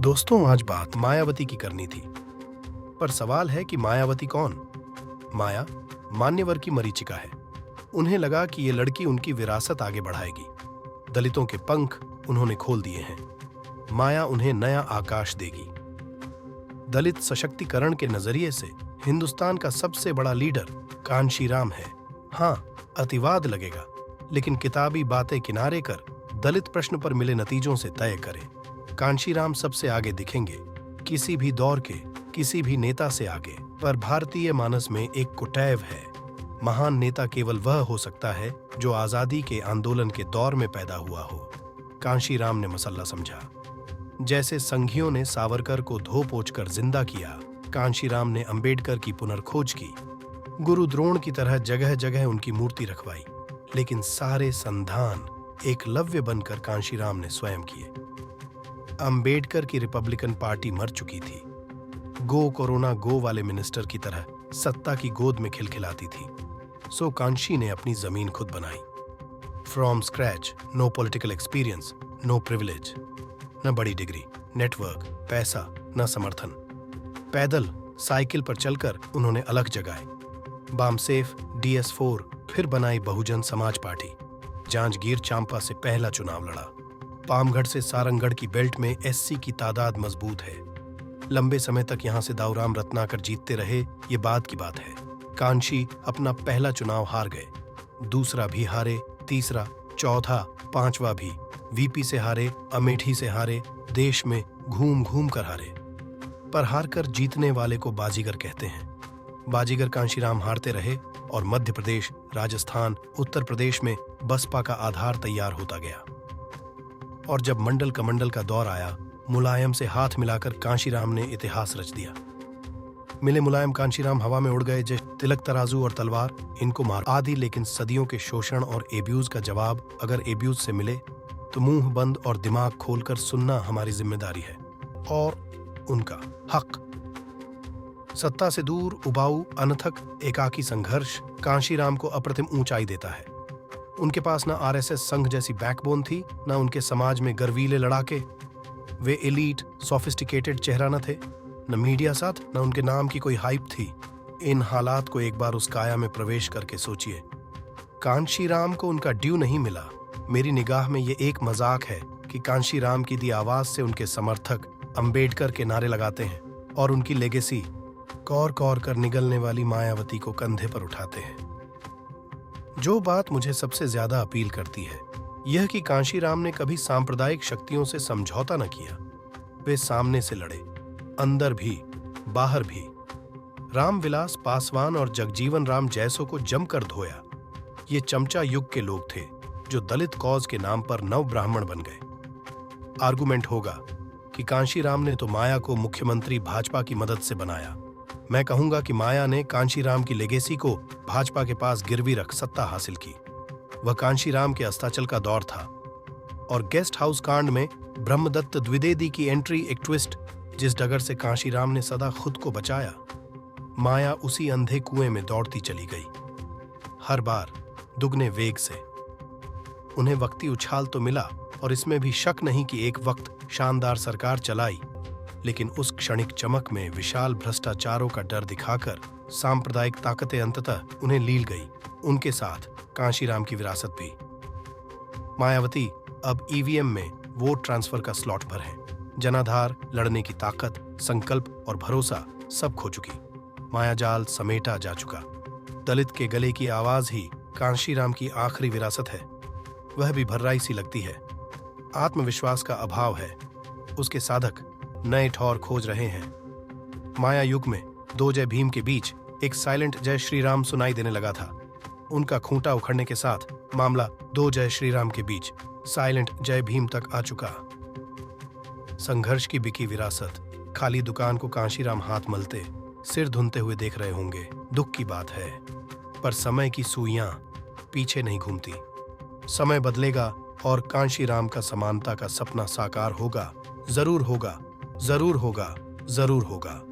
दोस्तों, आज बात मायावती की करनी थी। पर सवाल है कि मायावती कौन? माया मान्यवर की मरीचिका है। उन्हें लगा कि ये लड़की उनकी विरासत आगे बढ़ाएगी। दलितों के पंख उन्होंने खोल दिए हैं। माया उन्हें नया आकाश देगी। दलित सशक्तिकरण के नजरिए से हिंदुस्तान का सबसे बड़ा लीडर कांशीराम है। हाँ, अतिवाद लगेगा, लेकिन किताबी बातें किनारे कर दलित प्रश्न पर मिले नतीजों से तय करें। कांशीराम सबसे आगे दिखेंगे, किसी भी दौर के किसी भी नेता से आगे। पर भारतीय मानस में एक कुटैव है, महान नेता केवल वह हो सकता है जो आजादी के आंदोलन के दौर में पैदा हुआ हो। कांशीराम ने मसला समझा। जैसे संघियों ने सावरकर को धो पोंछ कर जिंदा किया, कांशीराम ने अंबेडकर की पुनर्खोज की। गुरु द्रोण की तरह जगह जगह उनकी मूर्ति रखवाई, लेकिन सारे संधान एकलव्य बनकर कांशीराम ने स्वयं किए। अंबेडकर की रिपब्लिकन पार्टी मर चुकी थी। गो कोरोना गो वाले मिनिस्टर की तरह सत्ता की गोद में खिलखिलाती थी। सो कांशी ने अपनी जमीन खुद बनाई। From scratch, no political experience, no privilege, न बड़ी डिग्री, नेटवर्क, पैसा, न समर्थन। पैदल साइकिल पर चलकर उन्होंने अलग जगाए। बामसेफ, DS4, फिर बनाई बहुजन समाज पार्टी। जांजगीर चांपा से पहला चुनाव लड़ा। पामगढ़ से सारंगढ़ की बेल्ट में SC की तादाद मजबूत है। लंबे समय तक यहां से दाऊराम रत्नाकर जीतते रहे, ये बात की बात है। कांशी अपना पहला चुनाव हार गए, दूसरा भी हारे, तीसरा, चौथा, पांचवा भी। VP से हारे, अमेठी से हारे, देश में घूम घूम कर हारे। पर हारकर जीतने वाले को बाजीगर कहते हैं। बाजीगर कांशीराम हारते रहे और मध्य प्रदेश, राजस्थान, उत्तर प्रदेश में बसपा का आधार तैयार होता गया। और जब मंडल कमंडल का दौर आया, मुलायम से हाथ मिलाकर कांशीराम ने इतिहास रच दिया। मिले मुलायम कांशीराम हवा में उड़ गए जैसे तिलक तराजू और तलवार, इनको मार आदि। लेकिन सदियों के शोषण और एब्यूज का जवाब अगर एब्यूज से मिले तो मुंह बंद और दिमाग खोलकर सुनना हमारी जिम्मेदारी है और उनका हक। सत्ता से दूर उबाऊ, अनथक, एकाकी संघर्ष कांशीराम को अप्रतिम ऊंचाई देता है। उनके पास न RSS संघ जैसी बैकबोन थी, न उनके समाज में गर्वीले लड़ाके। वे एलीट, सोफिस्टिकेटेड चेहरा न थे, न मीडिया साथ, न उनके नाम की कोई हाइप थी। इन हालात को एक बार उस काया में प्रवेश करके सोचिए। कांशीराम को उनका ड्यू नहीं मिला। मेरी निगाह में ये एक मजाक है कि कांशीराम की दी आवाज से उनके समर्थक अंबेडकर के नारे लगाते हैं और उनकी लेगेसी कौर कौर कर निगलने वाली मायावती को कंधे पर उठाते हैं। जो बात मुझे सबसे ज्यादा अपील करती है, यह कि कांशीराम ने कभी सांप्रदायिक शक्तियों से समझौता न किया। वे सामने से लड़े, अंदर भी बाहर भी। रामविलास पासवान और जगजीवन राम जैसों को जमकर धोया। ये चमचा युग के लोग थे जो दलित कॉज के नाम पर नव ब्राह्मण बन गए। आर्गुमेंट होगा कि कांशीराम ने तो माया को मुख्यमंत्री भाजपा की मदद से बनाया। मैं कहूंगा कि माया ने कांशीराम की लेगेसी को भाजपा के पास गिरवी रख सत्ता हासिल की। वह कांशीराम के अस्ताचल का दौर था और गेस्ट हाउस कांड में ब्रह्मदत्त द्विवेदी की एंट्री एक ट्विस्ट, जिस डगर से कांशीराम ने सदा खुद को बचाया। माया उसी अंधे कुएं में दौड़ती चली गई, हर बार दुगने वेग से। उन्हें वक्ती उछाल तो मिला और इसमें भी शक नहीं कि एक वक्त शानदार सरकार चलाई, लेकिन उस क्षणिक चमक में विशाल भ्रष्टाचारों का डर दिखाकर सांप्रदायिक ताकतें अंततः उन्हें लील गई, उनके साथ कांशीराम की विरासत भी। मायावती अब EVM में वोट ट्रांसफर का स्लॉट पर है। जनाधार, लड़ने की ताकत, संकल्प और भरोसा सब खो चुकी। मायाजाल समेटा जा चुका। दलित के गले की आवाज ही कांशीराम की आखिरी विरासत है। वह भी भर्राई सी लगती है। आत्मविश्वास का अभाव है। उसके साधक नए ठौर खोज रहे हैं। माया युग में दो जय भीम के बीच एक साइलेंट जय श्री राम सुनाई देने लगा था। उनका खूंटा उखड़ने के साथ मामला दो जय श्री राम के बीच साइलेंट जय भीम तक आ चुका। संघर्ष की बिकी विरासत, खाली दुकान को कांशीराम हाथ मलते, सिर धुनते हुए देख रहे होंगे। दुख की बात है, पर समय की सुइयां पीछे नहीं घूमती। समय बदलेगा और कांशीराम का समानता का सपना साकार होगा। जरूर होगा, जरूर होगा, जरूर होगा।